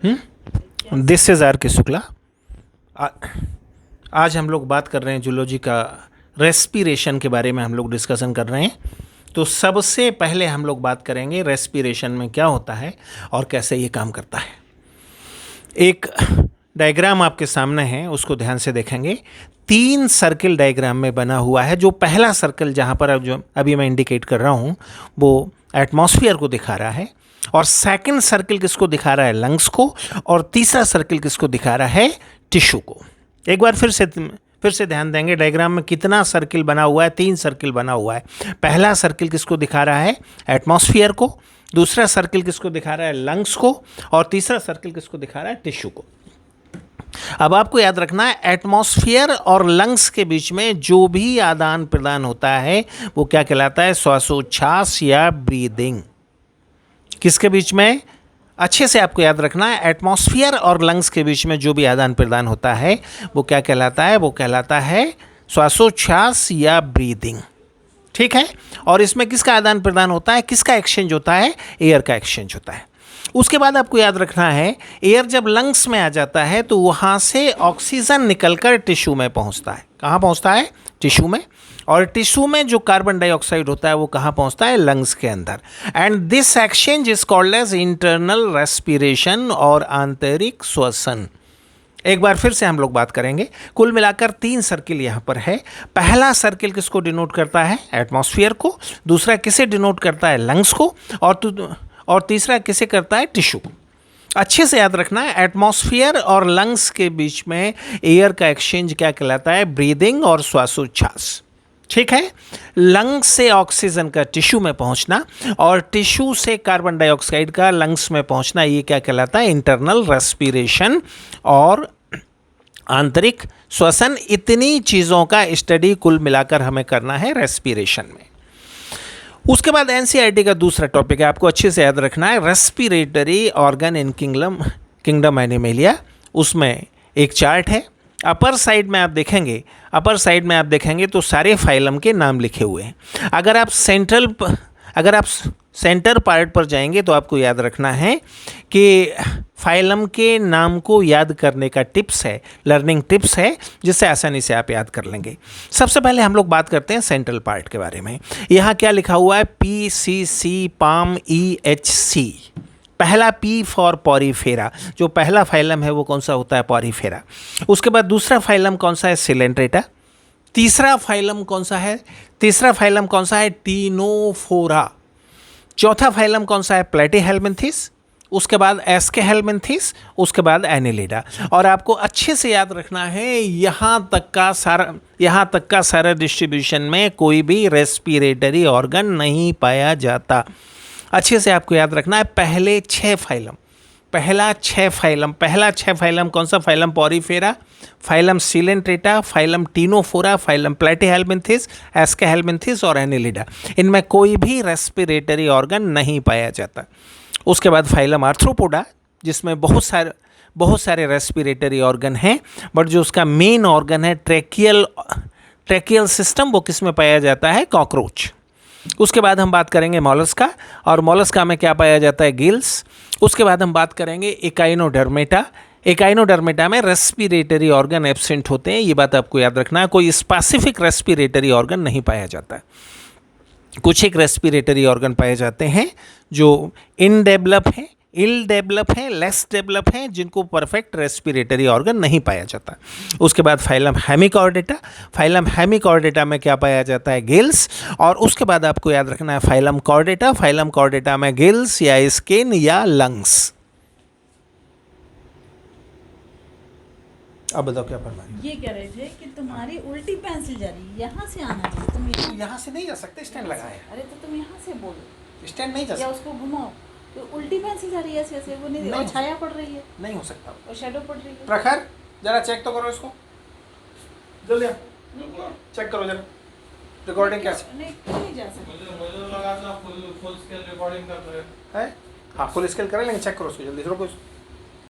This is are के शुक्ला। आज हम लोग बात कर रहे हैं जूलॉजी का रेस्पिरेशन के बारे में हम लोग डिस्कशन कर रहे हैं। तो सबसे पहले हम लोग बात करेंगे रेस्पिरेशन में क्या होता है और कैसे ये काम करता है। एक डायग्राम आपके सामने है, उसको ध्यान से देखेंगे। 3 सर्किल डायग्राम में बना हुआ है। जो पहला सर्कल जहाँ पर अब जो अभी मैं इंडिकेट कर रहा हूँ वो एटमॉस्फेयर को दिखा रहा है, और सेकंड सर्किल किसको दिखा रहा है? लंग्स को। और तीसरा सर्किल किसको दिखा रहा है? टिश्यू को। एक बार फिर से ध्यान देंगे, डायग्राम में कितना सर्किल बना हुआ है? 3 सर्किल बना हुआ है। पहला सर्किल किसको दिखा रहा है? एटमॉस्फेयर को। दूसरा सर्किल किसको दिखा रहा है? लंग्स को। और तीसरा सर्किल किसको दिखा रहा है? टिश्यू को। अब आपको याद रखना है, एटमॉस्फेयर और लंग्स के बीच में जो भी आदान प्रदान होता है वो क्या कहलाता है? श्वासोच्छ्वास या ब्रीदिंग। किसके बीच में? अच्छे से आपको याद रखना है, एटमॉस्फेयर और लंग्स के बीच में जो भी आदान प्रदान होता है वो क्या कहलाता है? वो कहलाता है श्वासोच्छ्वास या ब्रीदिंग। ठीक है। और इसमें किसका आदान प्रदान होता है? किसका एक्सचेंज होता है? एयर का एक्सचेंज होता है। उसके बाद आपको याद रखना है, एयर जब लंग्स में आ जाता है तो वहाँ से ऑक्सीजन निकलकर टिश्यू में पहुँचता है। कहाँ पहुँचता है? टिश्यू में। और टिश्यू में जो कार्बन डाइऑक्साइड होता है वो कहाँ पहुँचता है? लंग्स के अंदर। And this exchange is called as internal respiration और आंतरिक श्वसन। एक बार फिर से हम लोग बात करेंगे। कुल मिलाकर 3 सर्किल यहाँ पर है। पहला सर्किल किसको डिनोट करता है? एटमॉस्फेयर को। दूसरा किसे डिनोट करता है? लंग्स को। और तीसरा किसे करता है? टिश्यू को। अच्छे से याद रखना है, एटमॉस्फेयर और लंग्स के बीच में एयर का एक्सचेंज क्या कहलाता है? ब्रीदिंग और श्वासोच्छ्वास। ठीक है। लंग्स से ऑक्सीजन का टिश्यू में पहुंचना और टिश्यू से कार्बन डाइऑक्साइड का लंग्स में पहुंचना, ये क्या कहलाता है? इंटरनल रेस्पिरेशन और आंतरिक श्वसन। इतनी चीज़ों का स्टडी कुल मिलाकर हमें करना है रेस्पिरेशन में। उसके बाद एनसीईआरटी का दूसरा टॉपिक है, आपको अच्छे से याद रखना है, respiratory organ in kingdom animalia. उसमें एक चार्ट है। अपर साइड में आप देखेंगे तो सारे फाइलम के नाम लिखे हुए हैं। अगर आप सेंटर पार्ट पर जाएंगे तो आपको याद रखना है कि फाइलम के नाम को याद करने का टिप्स है, लर्निंग टिप्स है, जिससे आसानी से आप याद कर लेंगे। सबसे पहले हम लोग बात करते हैं सेंट्रल पार्ट के बारे में। यहाँ क्या लिखा हुआ है? PCC palm EHC। पहला P फॉर पॉरीफेरा। जो पहला फाइलम है वो कौन सा होता है? पॉरीफेरा। उसके बाद दूसरा फाइलम कौन सा है? सिलेंट्रेटा। तीसरा फाइलम कौन सा है? टीनोफोरा। चौथा फाइलम कौन सा है? प्लेटीहेल्मिन्थेस। उसके बाद एस्केहेल्मिन्थेस। उसके बाद एनिलिडा। और आपको अच्छे से याद रखना है, यहाँ तक का सारा डिस्ट्रीब्यूशन में कोई भी रेस्पिरेटरी ऑर्गन नहीं पाया जाता। अच्छे से आपको याद रखना है, पहला 6 फाइलम कौन सा? Phylum porifera, phylum coelenterata, phylum ctenophora, phylum platyhelminthes, aschelminthes और एनिलिडा। इनमें कोई भी रेस्पिरेटरी ऑर्गन नहीं पाया जाता। उसके बाद फाइलम आर्थ्रोपोडा, जिसमें बहुत सारे रेस्पिरेटरी ऑर्गन हैं, बट जो उसका मेन ऑर्गन है ट्रैकियल सिस्टम, वो किस में पाया जाता है? कॉकरोच। उसके बाद हम बात करेंगे मॉलस्का, और मॉलस्का में क्या पाया जाता है? गिल्स। उसके बाद हम बात करेंगे एकाइनोडर्मेटा में रेस्पिरेटरी ऑर्गन एब्सेंट होते हैं। ये बात आपको याद रखना है, कोई स्पेसिफिक रेस्पिरेटरी ऑर्गन नहीं पाया जाता। कुछ एक रेस्पिरेटरी ऑर्गन पाए जाते हैं जो इल डेवलप हैं, लेस डेवलप हैं, जिनको परफेक्ट रेस्पिरेटरी ऑर्गन नहीं पाया जाता। उसके बाद फाइलम हेमिकॉर्डेटा में क्या पाया जाता है? गिल्स। और उसके बाद आपको याद रखना है फाइलम कॉर्डेटा में गिल्स या स्किन या लंग्स। अब बताओ क्या फरमा रही? ये कह रहे थे कि तुम्हारी उल्टी पेंसिल जा रही है, यहाँ से आना चाहिए। तुम यहाँ से नहीं जा सकते, स्टैंड लगा है। अरे तो तुम यहाँ से बोलो, स्टैंड नहीं जा या सकते। उसको घुमाओ। तो उल्टी पेंसिल जा रही है ऐसे वो नहीं, और छाया पड़ रही है, नहीं हो सकता। और शैडो पड़ रही है। प्रखर जरा चेक तो करो इसको, जल्दी चेक करो जरा रिकॉर्डिंग कैसे। नहीं जा सकता। मुझे लगा था फुल स्केल रिकॉर्डिंग कर रहे हैं। हाँ, फुल स्केल करें, लेकिन चेक करो उसको जल्दी, रुको।